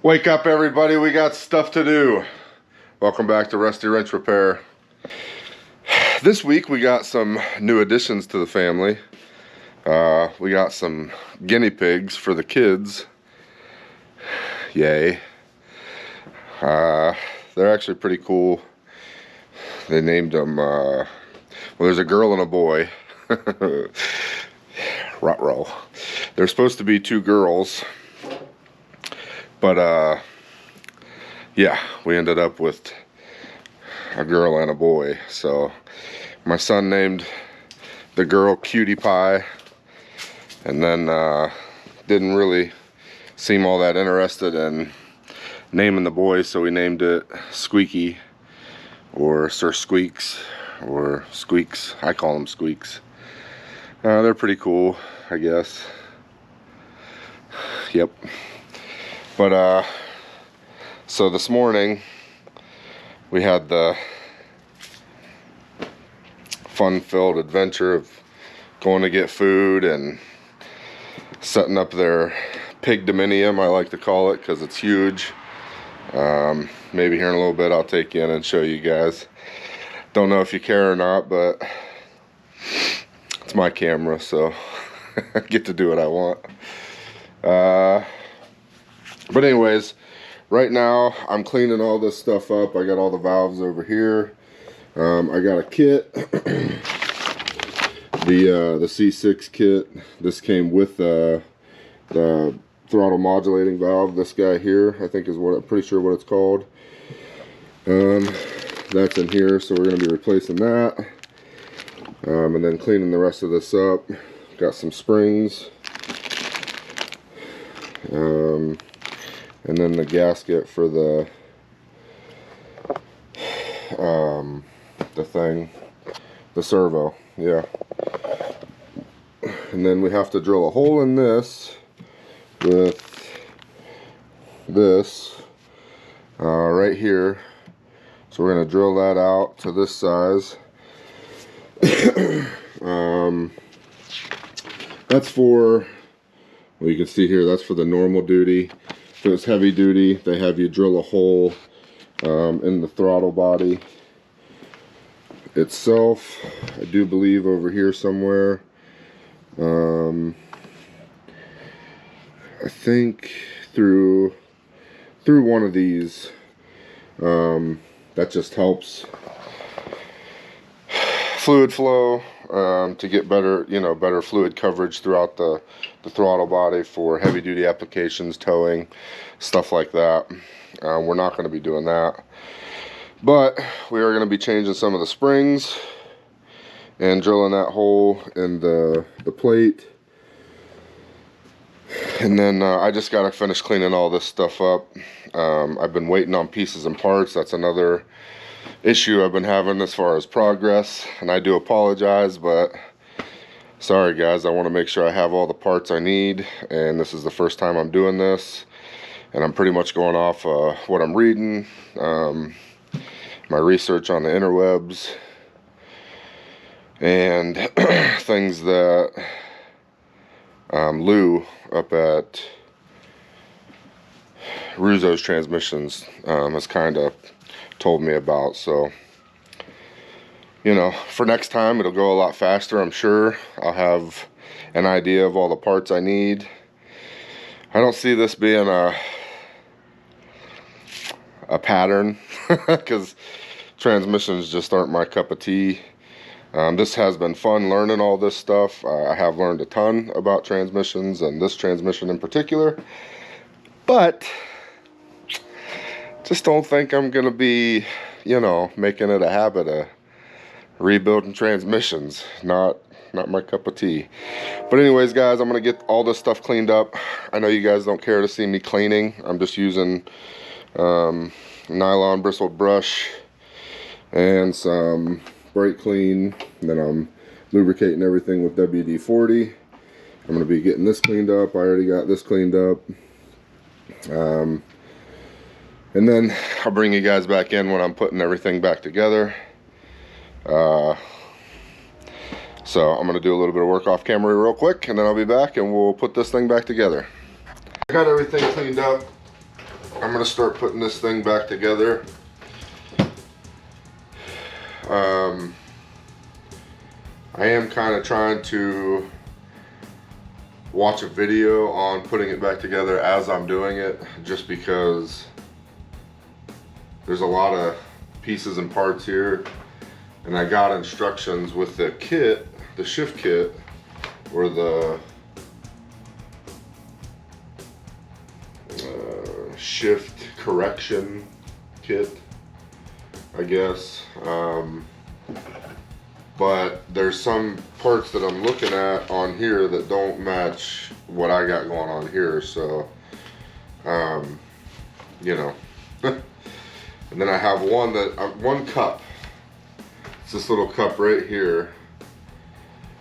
Wake up, everybody, we got stuff to do. Welcome back to Rusty Wrench Repair. This week we got some new additions to the family. We got some guinea pigs for the kids. Yay. They're actually pretty cool. They named them, well, there's a girl and a boy. Ruh-roh. They're supposed to be two girls. But, yeah, we ended up with a girl and a boy. So, my son named the girl Cutie Pie. And then, didn't really seem all that interested in naming the boy. So, we named it Squeaky. Or Sir Squeaks. Or Squeaks. I call them Squeaks. They're pretty cool, I guess. Yep. But, so this morning, we had the fun-filled adventure of going to get food and setting up their pig dominium, I like to call it, because it's huge. Maybe here in a little bit I'll take you in and show you guys. Don't know if you care or not, but it's my camera, so I get to do what I want. But anyways, right now I'm cleaning all this stuff up. I got all the valves over here. I got a kit, the C6 kit. This came with the throttle modulating valve. This guy here, I think, is what I'm pretty sure what it's called. That's in here, so we're going to be replacing that, and then cleaning the rest of this up. Got some springs. And then the gasket for the servo, yeah. And then we have to drill a hole in this with this right here. So we're gonna drill that out to this size. That's for, well, you can see here, that's for the normal duty. If it's heavy duty, they have you drill a hole in the throttle body itself. I do believe over here somewhere. I think through one of these. That just helps fluid flow to get better, better fluid coverage throughout the throttle body for heavy duty applications, towing, stuff like that. We're not going to be doing that, but we are going to be changing some of the springs and drilling that hole in the plate. And then I just got to finish cleaning all this stuff up. I've been waiting on pieces and parts. That's another issue I've been having as far as progress, and I do apologize, but sorry guys, I want to make sure I have all the parts I need, and this is the first time I'm doing this, and I'm pretty much going off what I'm reading, my research on the interwebs, and things that Lou up at Ruzo's Transmissions has kind of told me about. So, for next time it'll go a lot faster, I'm sure. I'll have an idea of all the parts I need. I don't see this being a pattern because transmissions just aren't my cup of tea. This has been fun learning all this stuff. I have learned a ton about transmissions and this transmission in particular, but just don't think I'm gonna be, making it a habit of rebuilding transmissions. Not my cup of tea. But anyways, guys, I'm gonna get all this stuff cleaned up. I know you guys don't care to see me cleaning. I'm just using nylon bristled brush and some brake clean. And then I'm lubricating everything with WD-40. I'm gonna be getting this cleaned up. I already got this cleaned up. And then I'll bring you guys back in when I'm putting everything back together. So I'm going to do a little bit of work off camera real quick, and then I'll be back and we'll put this thing back together. I got everything cleaned up. I'm gonna start putting this thing back together. I am kind of trying to watch a video on putting it back together as I'm doing it, just because there's a lot of pieces and parts here, and I got instructions with the kit, the shift kit, or the shift correction kit, I guess. But there's some parts that I'm looking at on here that don't match what I got going on here, so you know. And then I have one cup. It's this little cup right here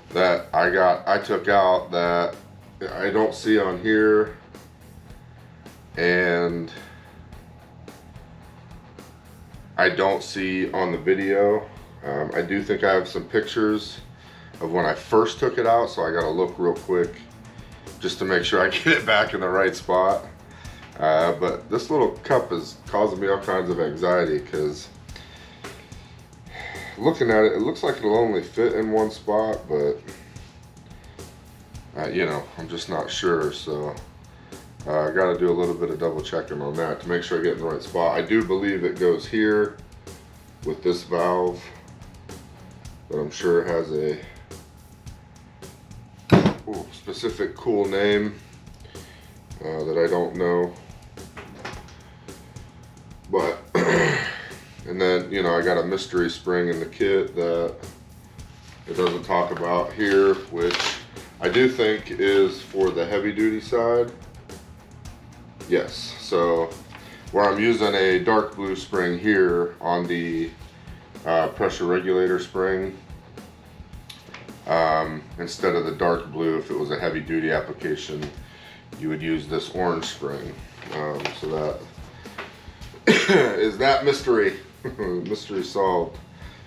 that I took out that I don't see on here, and I don't see on the video. I do think I have some pictures of when I first took it out, so I gotta look real quick just to make sure I get it back in the right spot. But this little cup is causing me all kinds of anxiety, because looking at it, it looks like it'll only fit in one spot, but you know, I'm just not sure, so I gotta do a little bit of double checking on that to make sure I get in the right spot. I do believe it goes here with this valve, but I'm sure it has a specific cool name that I don't know. But and then, you know, I got a mystery spring in the kit that it doesn't talk about here, which I do think is for the heavy duty side. Yes, so where I'm using a dark blue spring here on the pressure regulator spring, instead of the dark blue, if it was a heavy duty application, you would use this orange spring. So that is that mystery. Mystery solved.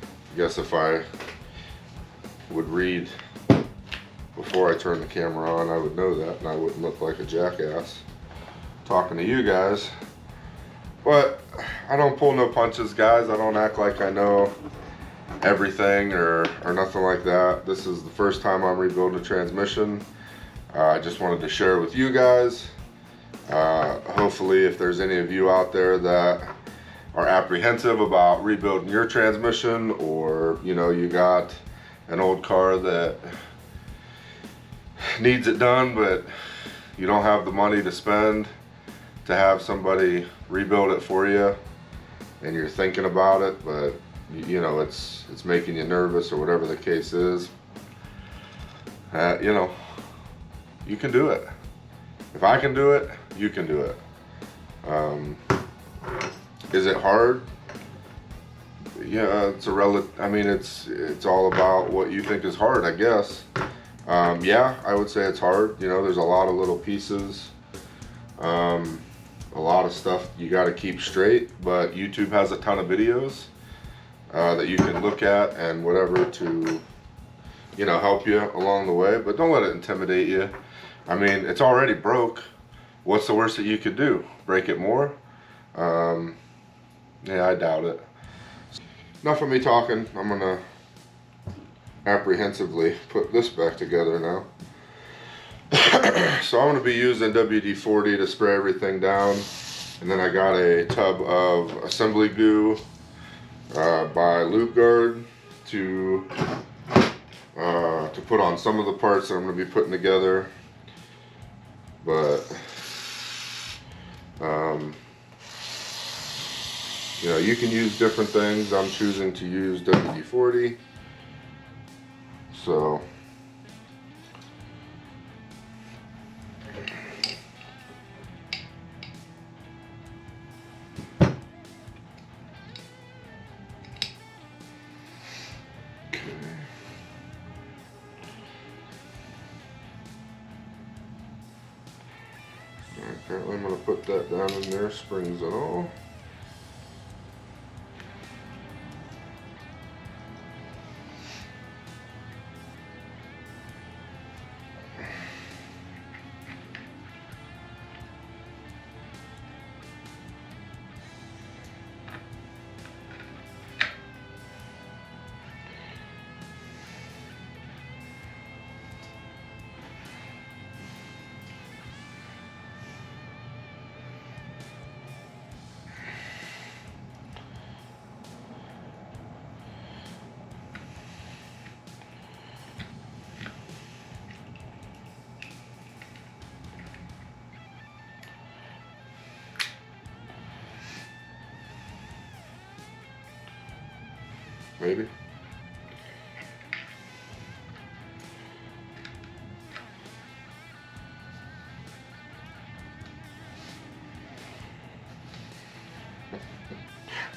I guess if I would read before I turn the camera on, I would know that, and I wouldn't look like a jackass talking to you guys. But I don't pull no punches, guys. I don't act like I know everything or nothing like that. This is the first time I'm rebuilding a transmission. I just wanted to share with you guys. Hopefully, if there's any of you out there that are apprehensive about rebuilding your transmission, or you know, you got an old car that needs it done, but you don't have the money to spend to have somebody rebuild it for you, and you're thinking about it, but you know, it's making you nervous or whatever the case is, you know, you can do it. If I can do it, you can do it. Is it hard? Yeah, it's I mean, it's all about what you think is hard, I guess. Yeah, I would say it's hard. You know, there's a lot of little pieces, a lot of stuff you got to keep straight, but YouTube has a ton of videos that you can look at and whatever to, you know, help you along the way. But don't let it intimidate you. I mean, it's already broke. What's the worst that you could do? Break it more? Yeah, I doubt it. Enough of me talking. I'm gonna apprehensively put this back together now. So I'm going to be using WD-40 to spray everything down, and then I got a tub of assembly goo by Lube Guard to put on some of the parts that I'm going to be putting together. But you know, you can use different things. I'm choosing to use WD-40. So apparently I'm going to put that down in there, springs and all. maybe.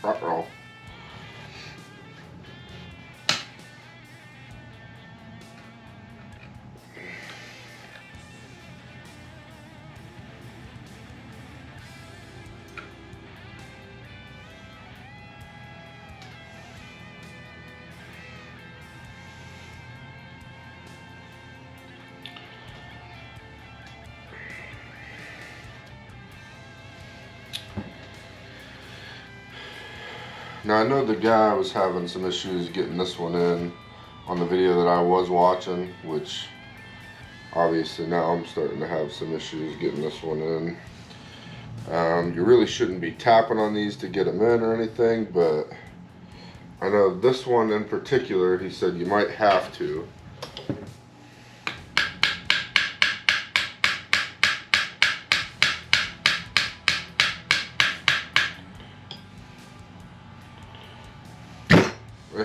Uh-oh. Now I know the guy was having some issues getting this one in on the video that I was watching, which obviously now I'm starting to have some issues getting this one in. You really shouldn't be tapping on these to get them in or anything, but I know this one in particular, he said you might have to.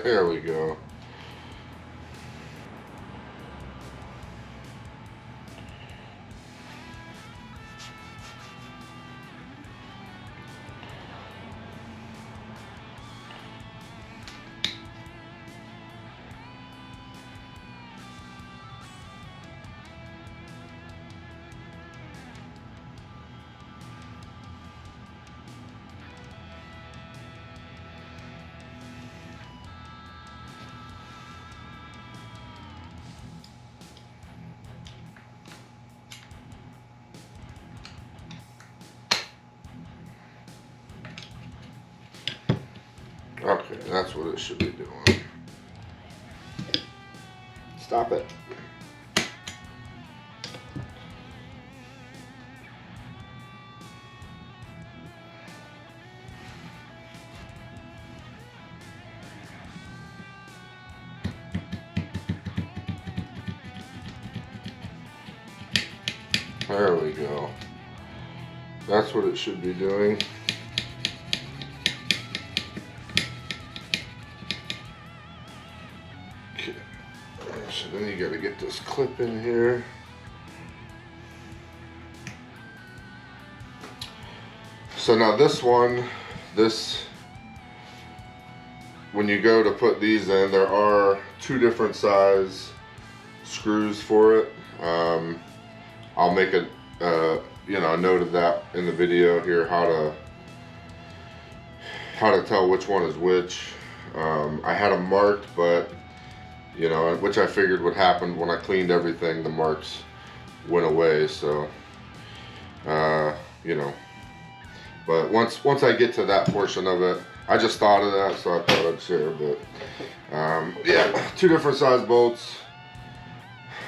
There we go. Okay, that's what it should be doing. Stop it. There we go. That's what it should be doing. Okay. So then you got to get this clip in here. So now this one, when you go to put these in, there are two different size screws for it. I'll make a a note of that in the video here, how to tell which one is which. I had them marked, but which I figured would happen when I cleaned everything, the marks went away. So but once I get to that portion of it, I just thought of that, so I thought I'd share. But yeah, two different size bolts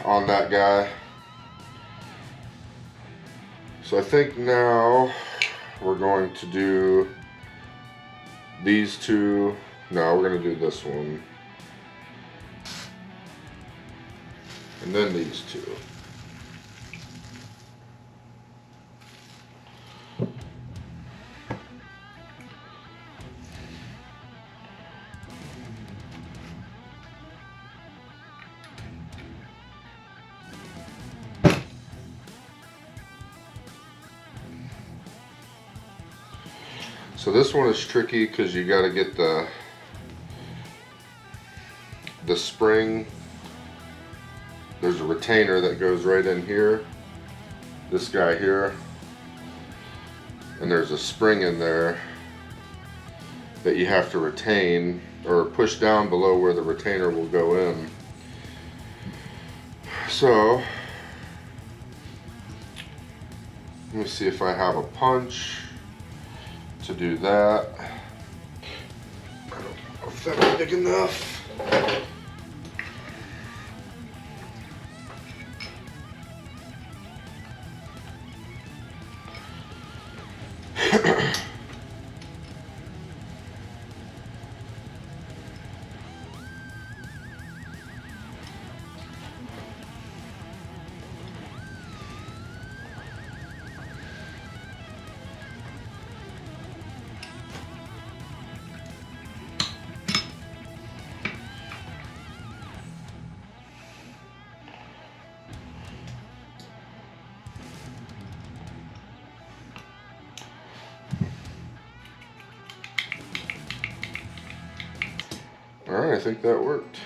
on that guy. So I think now we're going to do these two. No, we're going to do this one. And then these two. So this one is tricky because you got to get the spring. There's a retainer that goes right in here, this guy here, and there's a spring in there that you have to retain or push down below where the retainer will go in. So let me see if I have a punch to do that. I don't know if that's big enough. I think that worked.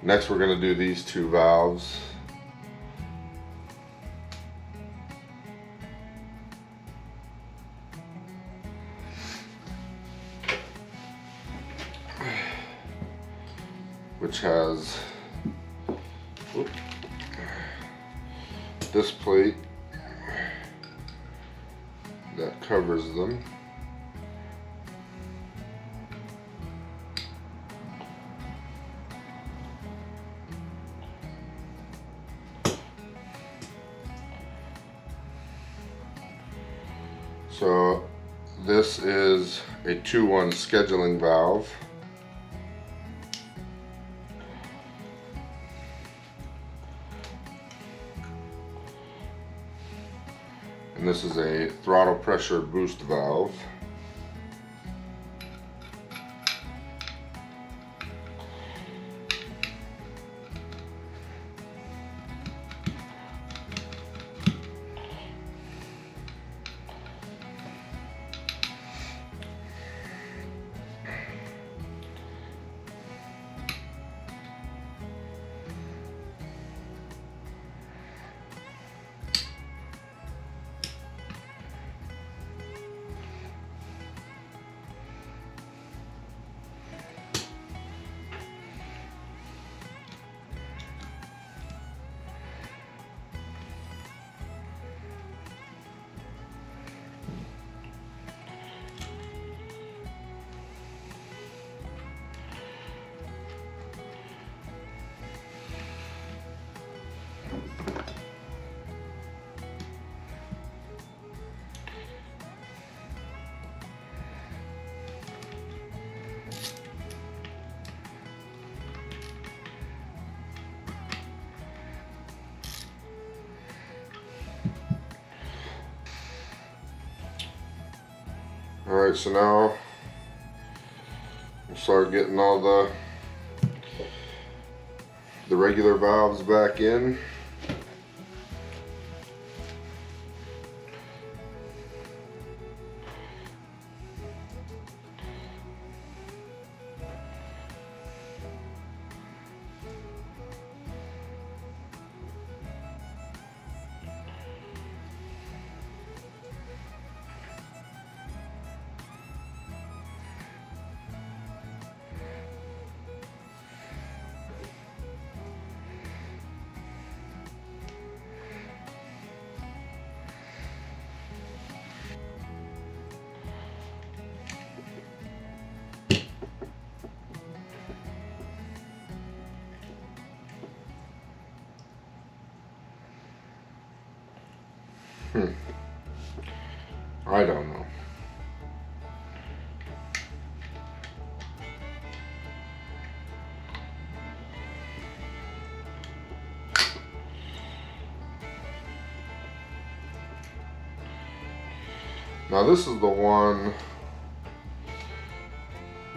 Next we're going to do these two valves. Which has this plate that covers them. So this is a 2-1 scheduling valve. And this is a throttle pressure boost valve. Alright, so now we'll start getting all the regular valves back in. I don't know. Now this is the one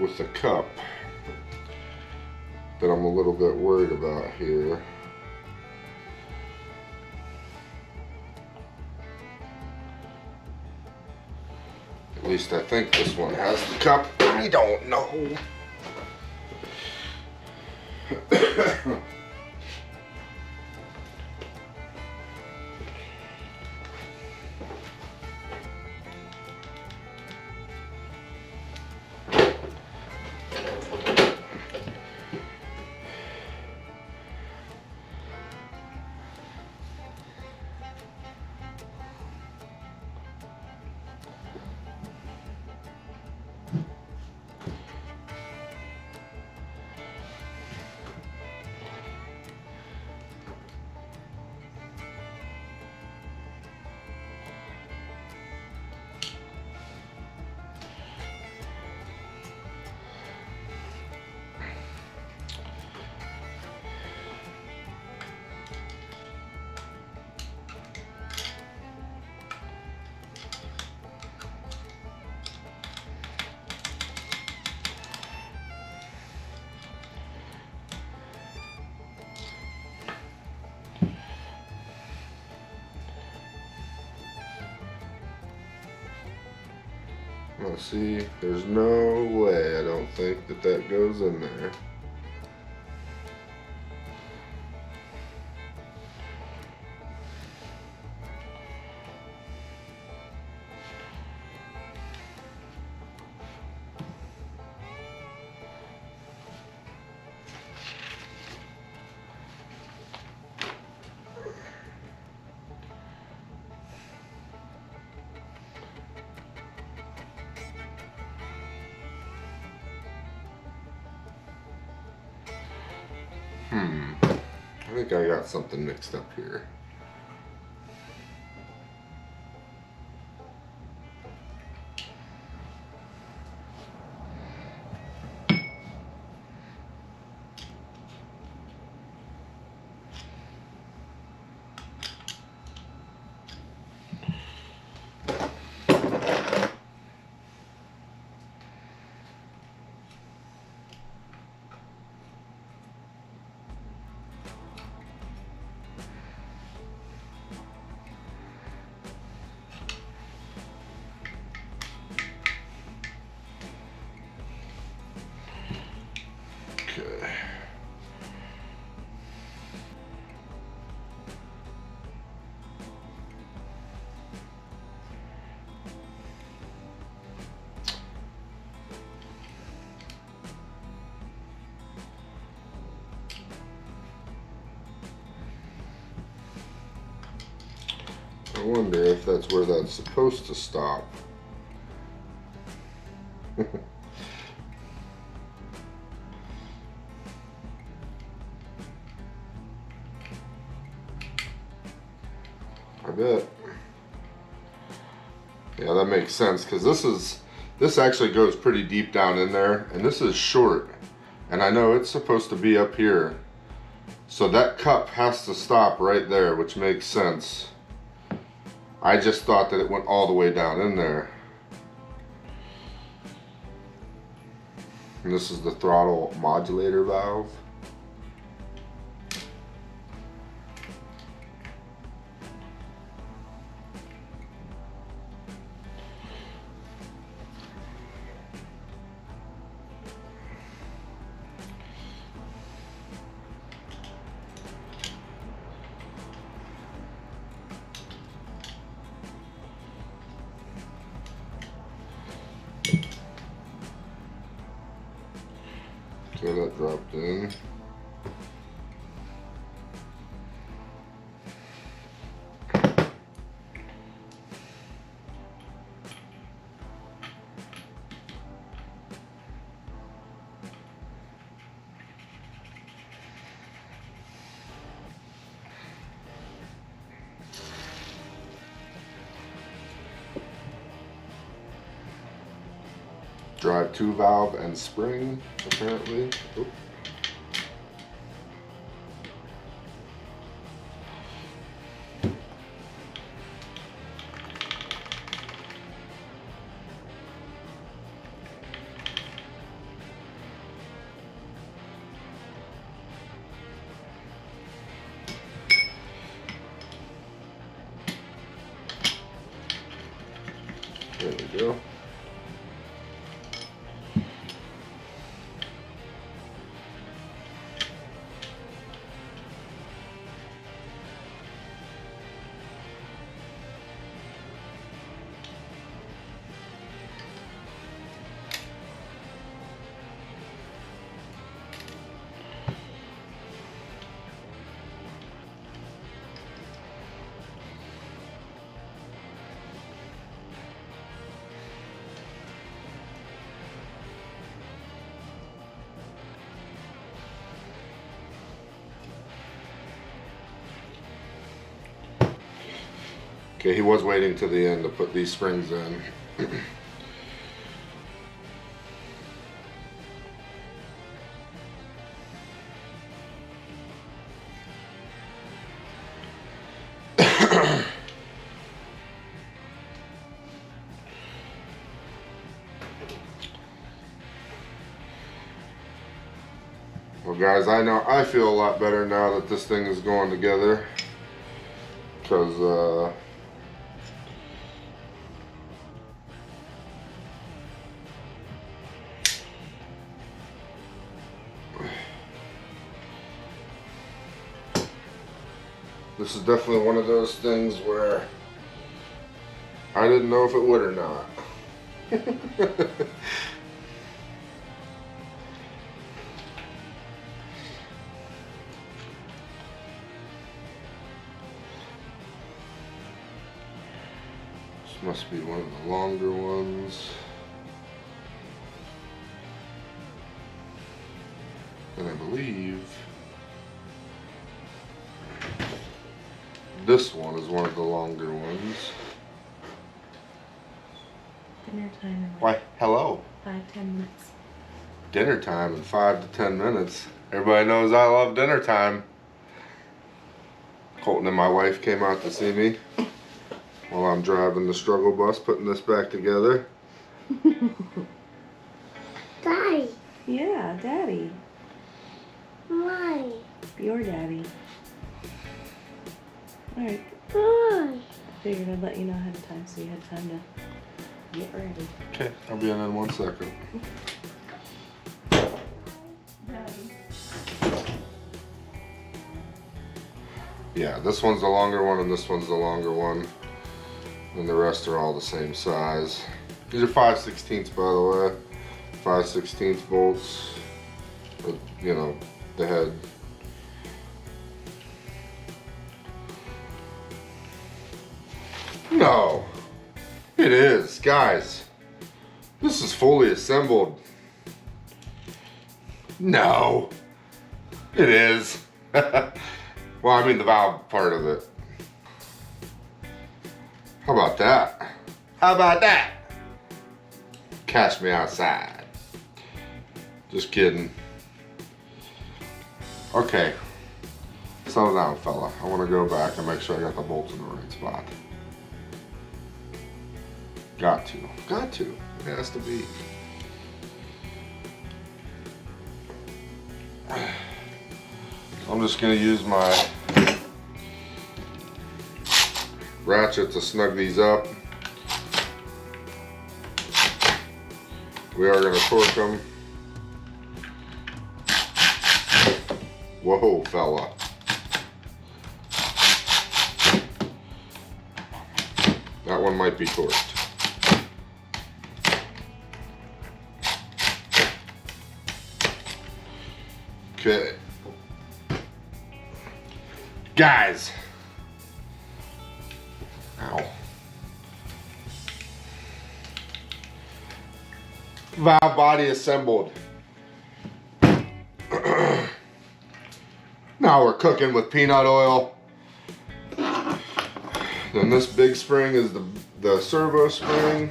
with the cup that I'm a little bit worried about here. At least I think this one has the cup. I don't know. Oh, see, there's no way I don't think that that goes in there. I think I got something mixed up here. Okay. I wonder if that's where that's supposed to stop. I bet. Yeah, that makes sense, because this actually goes pretty deep down in there, and this is short, and I know it's supposed to be up here, so that cup has to stop right there, which makes sense. I just thought that it went all the way down in there. And this is the throttle modulator valve. Okay, that dropped in. Drive 2 valve and spring, apparently. Oop. There we go. Okay, he was waiting to the end to put these springs in. Well guys, I feel a lot better now that this thing is going together, because This is definitely one of those things where I didn't know if it would or not. This must be one of the longer ones. And I believe this one is one of the longer ones. Dinner time in Why, hello. 5-10 minutes. Dinner time in 5 to 10 minutes. Everybody knows I love dinner time. Colton and my wife came out to see me while I'm driving the struggle bus, putting this back together. Daddy. Yeah, Daddy. Why? Your daddy. Alright, Why? figured I'd let you know ahead of time so you had time to get ready. Okay, I'll be in 1 second. Yeah, this one's the longer one and this one's the longer one. And the rest are all the same size. These are 5/16 by the way. 5/16 bolts. With, you know, the head. No. It is, guys. This is fully assembled. No. It is. Well, I mean the valve part of it. How about that? How about that? Catch me outside. Just kidding. Okay. Settle down, fella. I want to go back and make sure I got the bolts in the right spot. Got to. Got to. It has to be. I'm just going to use my ratchet to snug these up. We are going to torque them. Whoa, fella. That one might be torqued. Okay. Guys. Ow. Valve body assembled. Now we're cooking with peanut oil. Then this big spring is the servo spring.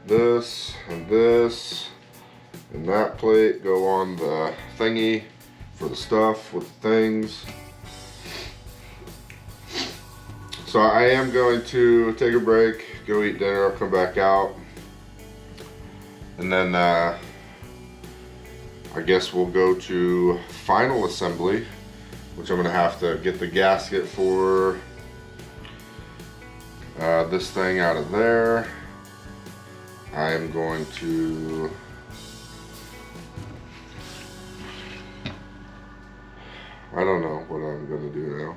This and this and that plate go on the thingy for the stuff with the things. So I am going to take a break, go eat dinner, I'll come back out. And then I guess we'll go to final assembly, which I'm gonna have to get the gasket for this thing out of there. I am going to I don't know what I'm gonna do now.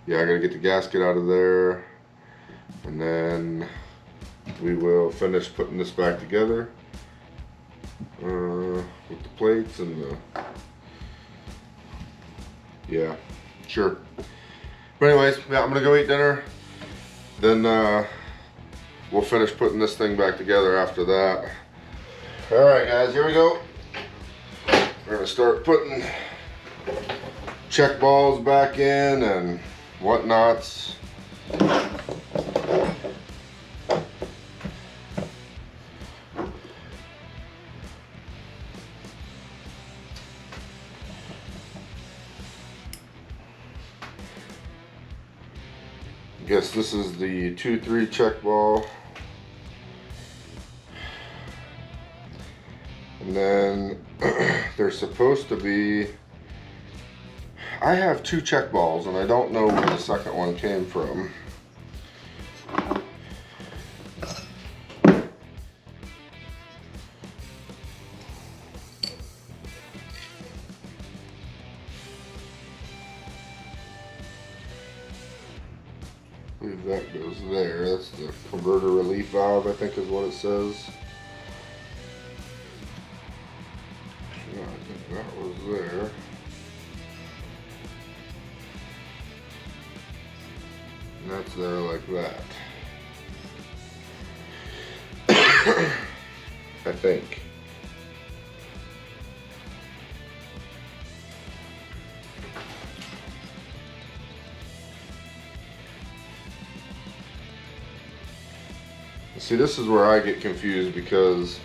Yeah, I gotta get the gasket out of there, and then we will finish putting this back together with the plates and the, yeah, sure. But anyways, yeah, I'm gonna go eat dinner, then we'll finish putting this thing back together after that. All right, guys, here we go. We're gonna start putting check balls back in and whatnots. I guess this is the 2-3 check ball. And then there's supposed to be, I have 2 check balls and I don't know where the second one came from. believe that goes there. That's the converter relief valve, I think is what it says. Yeah, I think that was there. And that's there like that. I think. See, this is where I get confused because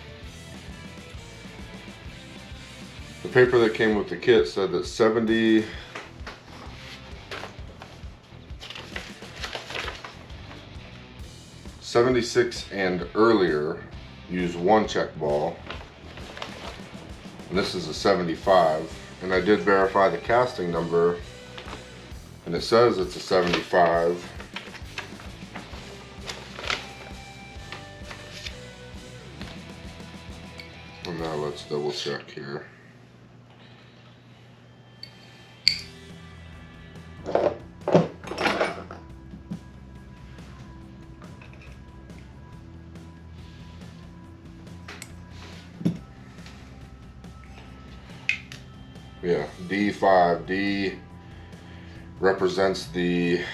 the paper that came with the kit said that 76 and earlier use one check ball, and this is a 75. And I did verify the casting number, and it says it's a 75. And now let's double check here. Yeah, D5. D represents the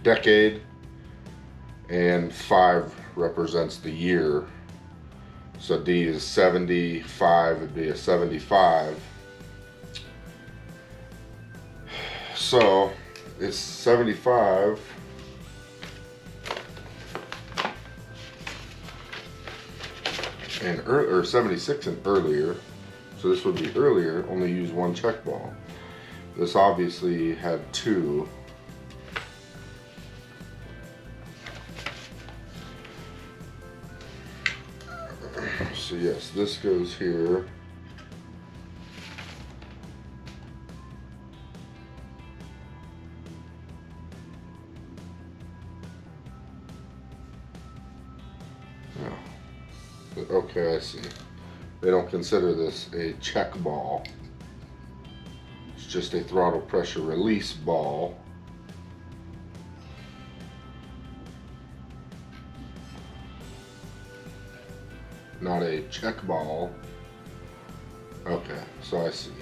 decade, and 5 represents the year. So D is 75, it'd be a 75. So it's 75. And or 76 and earlier. So this would be earlier, only use one check ball. This obviously had 2. So yes, this goes here. No. Okay, I see. They don't consider this a check ball. It's just a throttle pressure release ball. Not a check ball. Okay, so I see.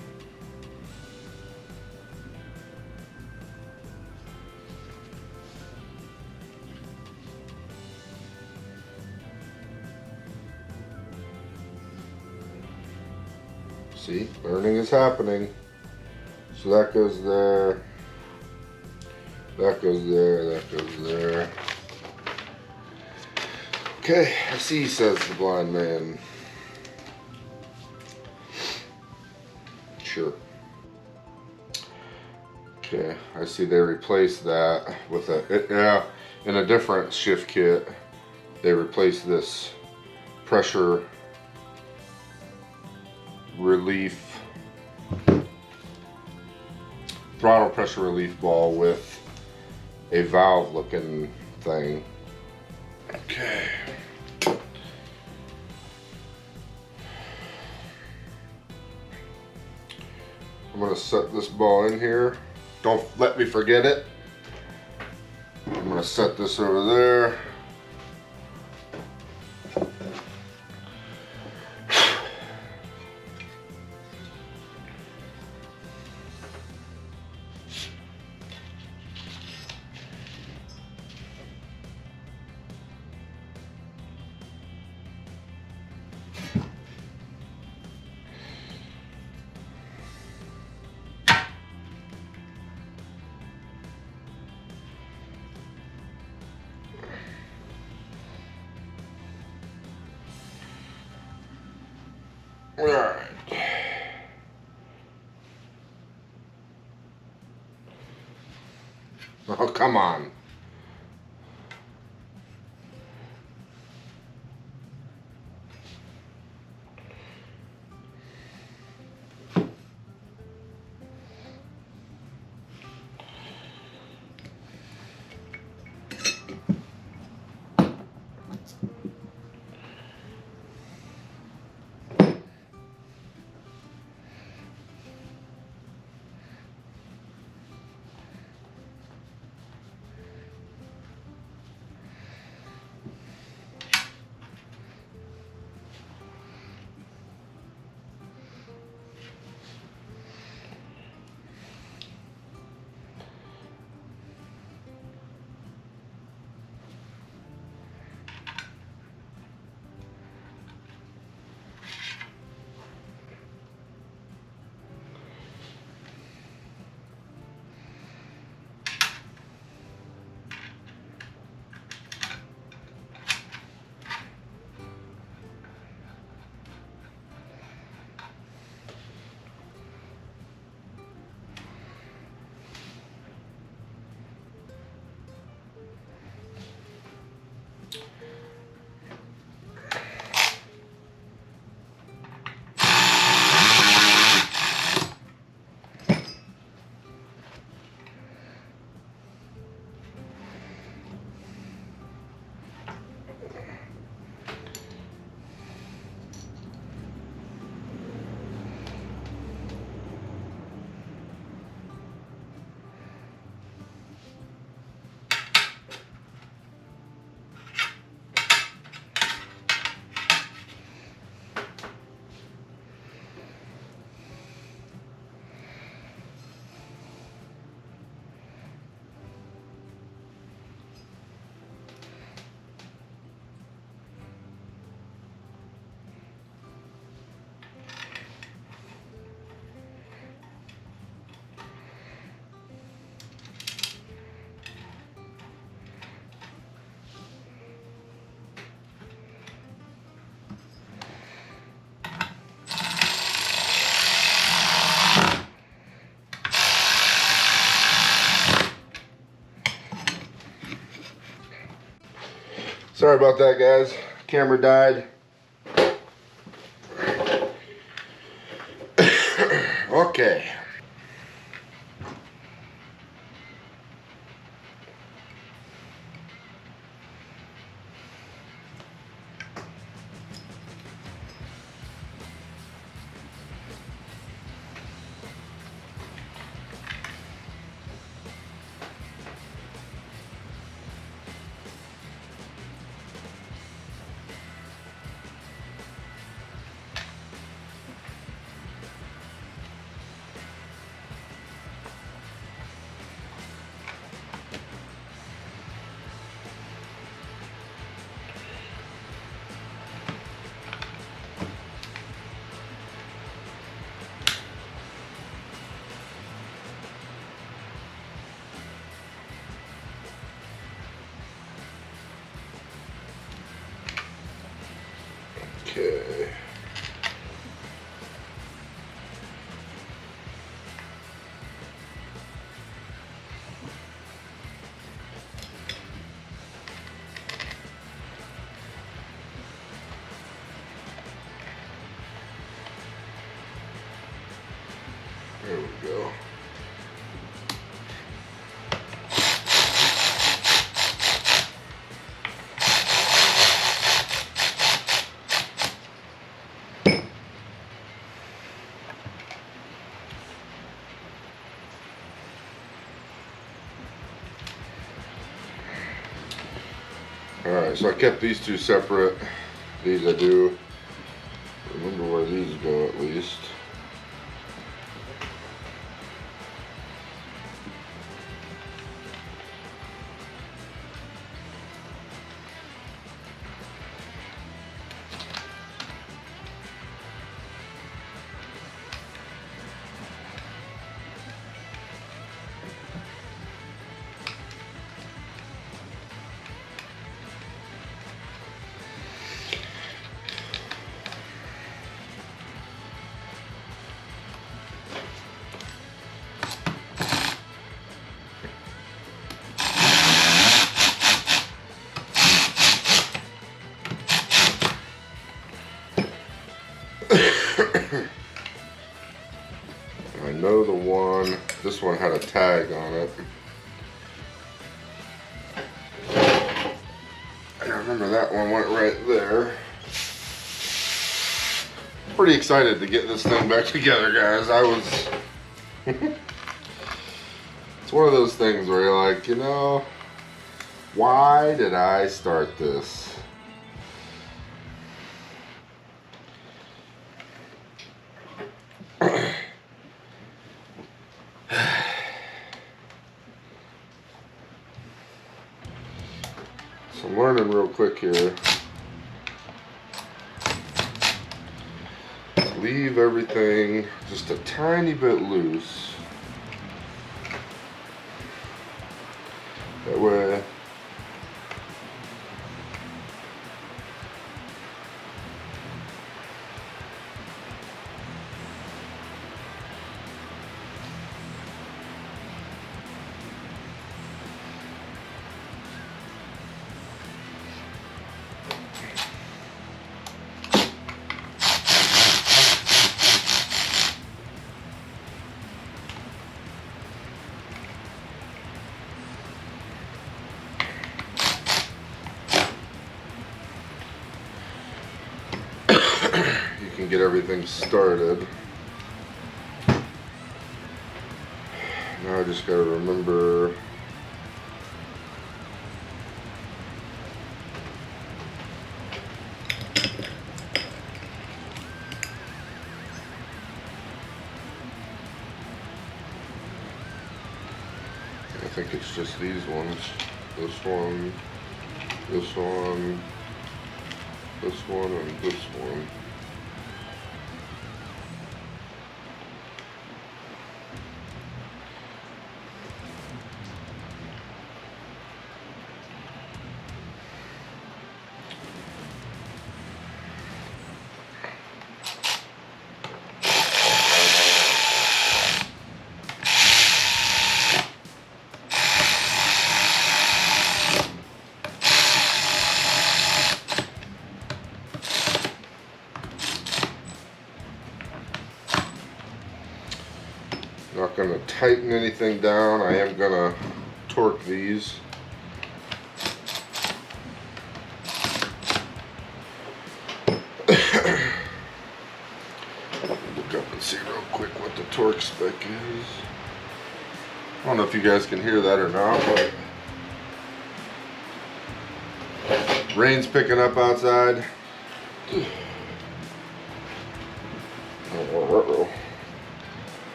See, burning is happening. So that goes there. That goes there. That goes there. Okay, I see, says the blind man. Sure. Okay, I see they replaced that with a, in a different shift kit, they replaced this pressure relief, throttle pressure relief ball with a valve looking thing. Okay. I'm gonna set this ball in here. Don't let me forget it. I'm gonna set this over there. All right. Oh, come on. Sorry about that, guys. Camera died. Okay. Okay. There we go. Alright, so I kept these two separate. These I do remember where these go at least. I know the one, this one had a tag on it. I remember that one went right there. Pretty excited to get this thing back together, guys. I was... It's one of those things where you're like, you know, why did I start this? So I'm learning real quick here. Leave everything just a tiny bit loose. That way you can get everything started. Now I just gotta remember I think it's just these ones. This one, this one, this one, and this one. Not gonna tighten anything down. I am gonna torque these. Look up and see real quick what the torque spec is. I don't know if you guys can hear that or not, but rain's picking up outside. Uh-oh.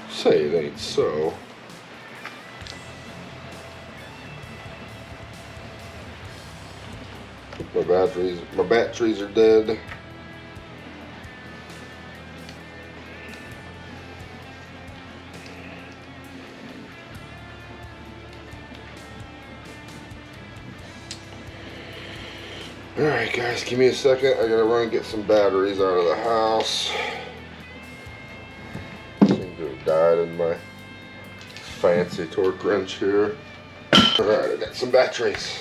Say it ain't so. My batteries are dead. Alright guys, give me a second. I gotta run and get some batteries out of the house. Seem to have died in my fancy torque wrench here. Alright, I got some batteries.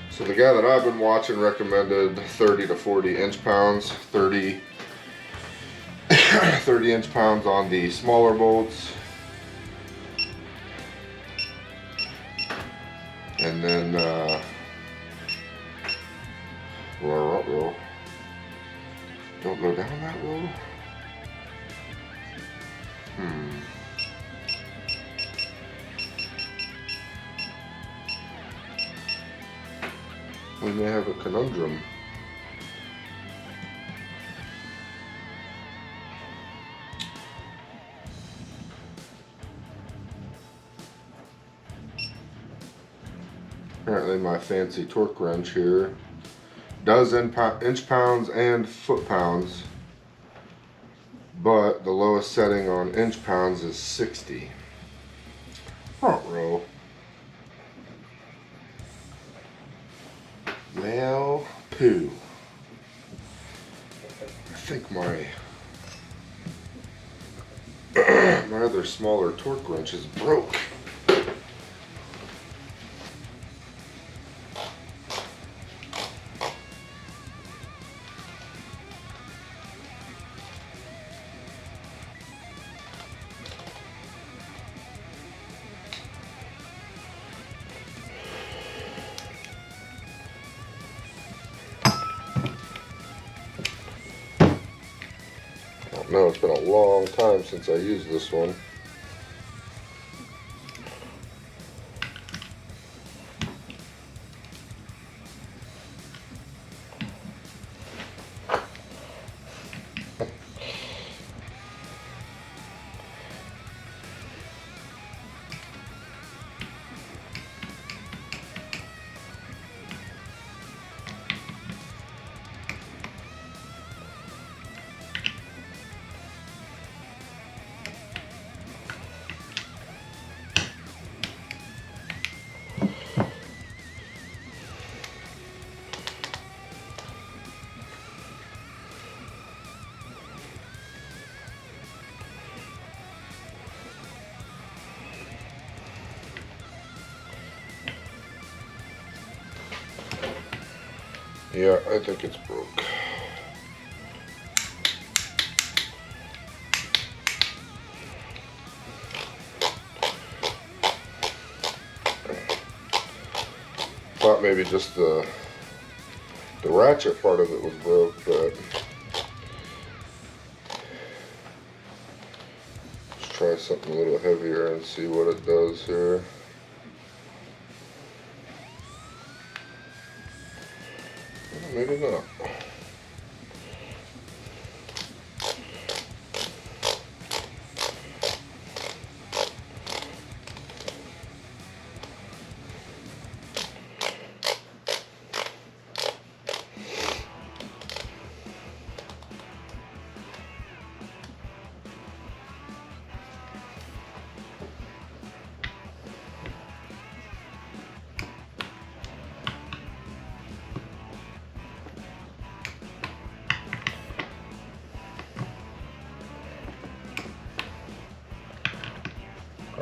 So the guy that I've been watching recommended 30 to 40 inch pounds, 30 inch pounds on the smaller bolts, and then roll. Don't go down that road. We may have a conundrum. Apparently my fancy torque wrench here does inch pounds and foot pounds, but the lowest setting on inch pounds is 60. Front row. Well, poo. I think my my other smaller torque wrench is broke. No, it's been a long time since I used this one. Yeah, I think it's broke. Thought maybe just the ratchet part of it was broke, but let's try something a little heavier and see what it does here. Maybe not.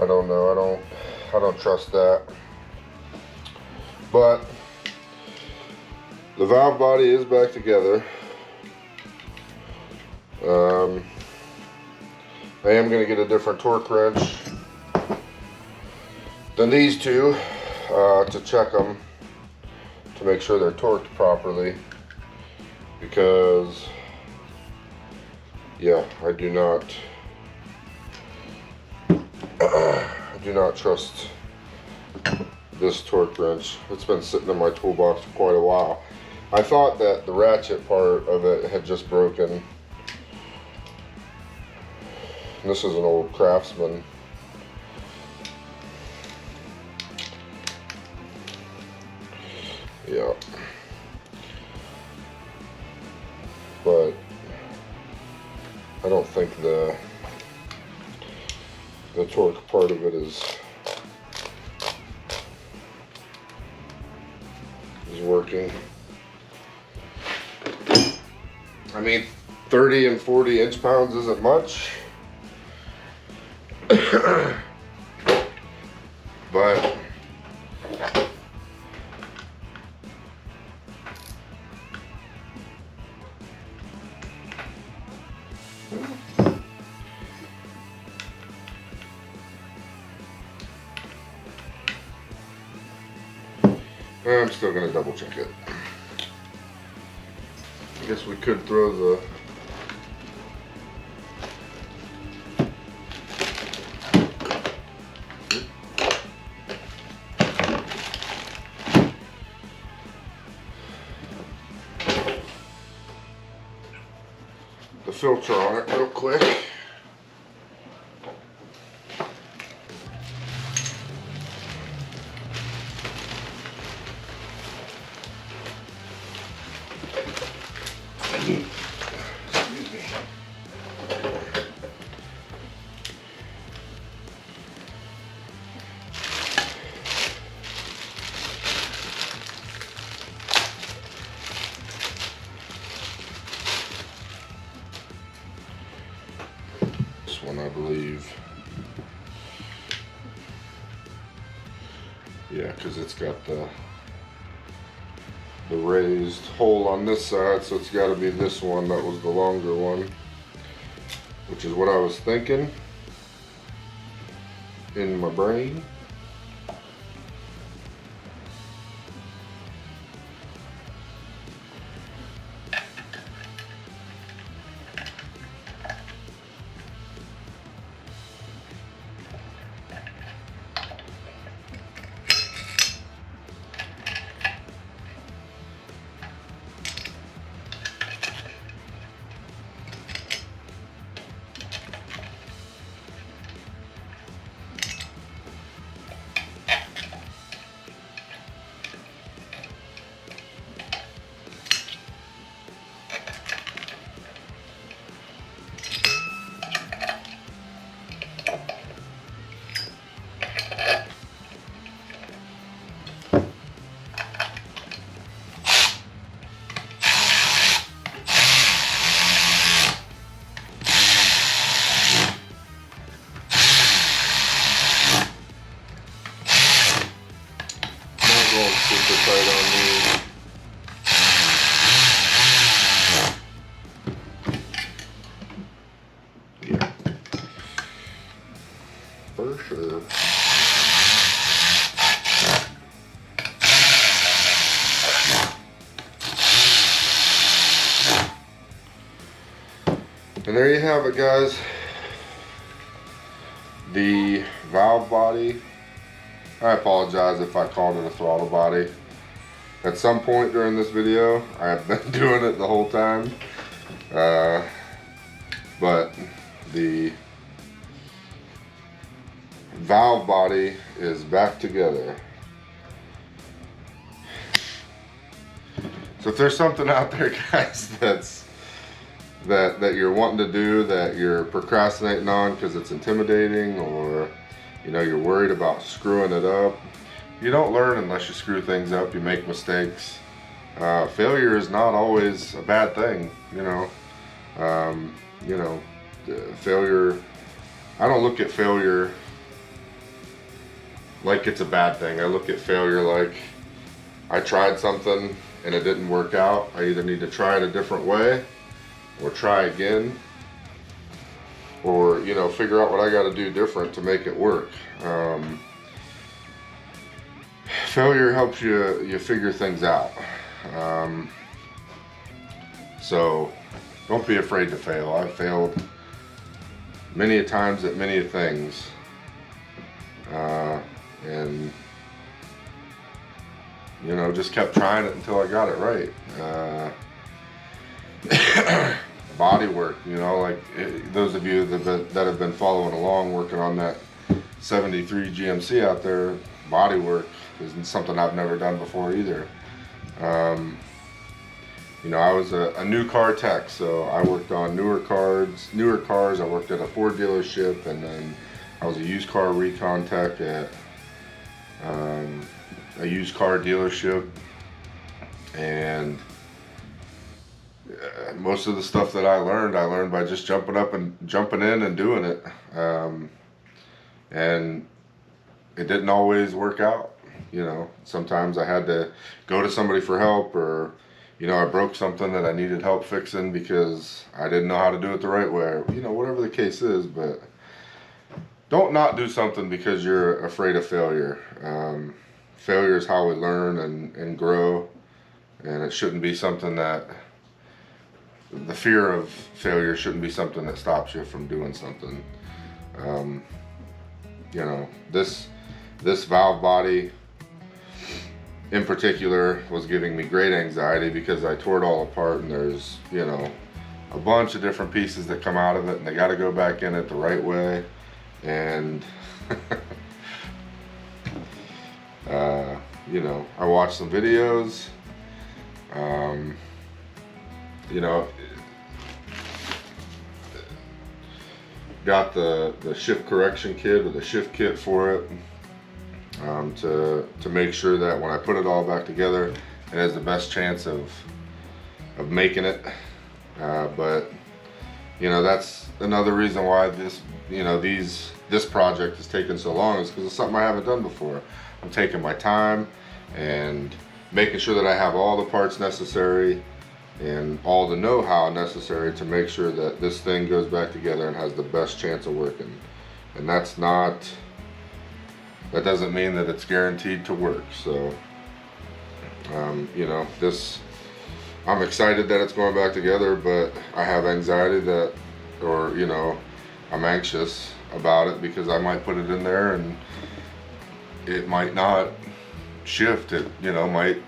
I don't know. I don't trust that. But the valve body is back together. I am going to get a different torque wrench than these two to check them, to make sure they're torqued properly, because yeah, I do not trust this torque wrench. It's been sitting in my toolbox for quite a while. I thought that the ratchet part of it had just broken. This is an old Craftsman. Yeah. But I don't think the torque part of it is working. I mean, 30 and 40 inch-pounds isn't much. But I'm still gonna double check it. I guess we could throw the filter on it real quick. Excuse me. This one, I believe. Yeah, because it's got the raised hole on this side, so it's got to be this one that was the longer one, which is what I was thinking in my brain. Super tight on these. Yeah, for sure. And there you have it, guys. The valve body. I apologize if I called it a throttle body. At some point during this video, I have been doing it the whole time. But the valve body is back together. So if there's something out there, guys, that you're wanting to do, that you're procrastinating on because it's intimidating, or you know, you're worried about screwing it up. You don't learn unless you screw things up. You make mistakes. Failure is not always a bad thing, you know. Failure, I don't look at failure like it's a bad thing. I look at failure like I tried something and it didn't work out. I either need to try it a different way or try again, or, you know, figure out what I got to do different to make it work. Failure helps you figure things out. So don't be afraid to fail. I've failed many a times at many a things, and you know, just kept trying it until I got it right. Body work, you know, like those of you that have been following along, working on that 73 GMC out there, body work isn't something I've never done before either. You know, I was a new car tech, so I worked on newer cars. I worked at a Ford dealership, and then I was a used car recon tech at a used car dealership. And most of the stuff that I learned by just jumping in and doing it. And it didn't always work out. You know, sometimes I had to go to somebody for help, or, you know, I broke something that I needed help fixing because I didn't know how to do it the right way, or, you know, whatever the case is. But don't not do something because you're afraid of failure. Failure is how we learn and grow, and it shouldn't be something that, the fear of failure shouldn't be something that stops you from doing something. You know, this valve body in particular was giving me great anxiety because I tore it all apart, and there's, you know, a bunch of different pieces that come out of it, and they got to go back in it the right way. And you know, I watched some videos. You know, got the shift correction kit, or the shift kit for it, to make sure that when I put it all back together, it has the best chance of making it. But you know, that's another reason why this project has taken so long, is because it's something I haven't done before. I'm taking my time and making sure that I have all the parts necessary and all the know-how necessary to make sure that this thing goes back together and has the best chance of working. And that doesn't mean that it's guaranteed to work. So you know, I'm excited that it's going back together, but I have anxiety that, or, you know, I'm anxious about it because I might put it in there and it might not shift. It, you know, might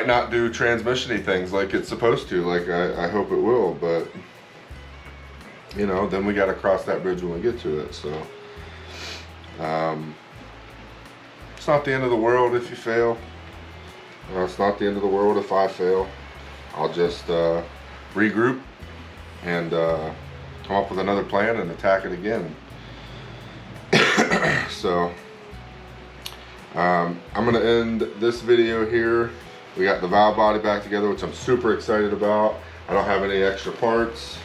not do transmission-y things like it's supposed to, like I hope it will. But, you know, then we got to cross that bridge when we get to it. So it's not the end of the world if you fail. It's not the end of the world if I fail. I'll just regroup and come up with another plan and attack it again. So I'm gonna end this video here. We got the valve body back together, which I'm super excited about. I don't have any extra parts.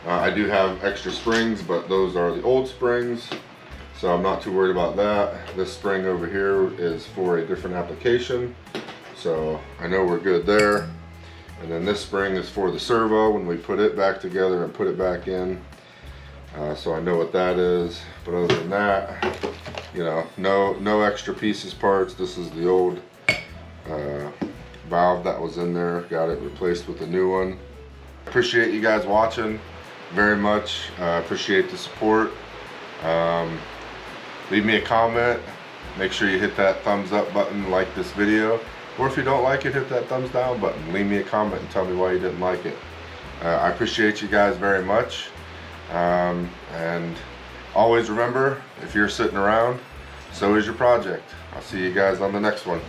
I do have extra springs, but those are the old springs, so I'm not too worried about that. This spring over here is for a different application, so I know we're good there. And then this spring is for the servo when we put it back together and put it back in. So I know what that is. But other than that, you know, no extra pieces, parts. This is the old valve that was in there. Got it replaced with a new one. Appreciate you guys watching very much. Appreciate the support. Leave me a comment. Make sure you hit that thumbs up button, like this video. Or if you don't like it, hit that thumbs down button. Leave me a comment and tell me why you didn't like it. I appreciate you guys very much. And always remember, if you're sitting around, so is your project. I'll see you guys on the next one.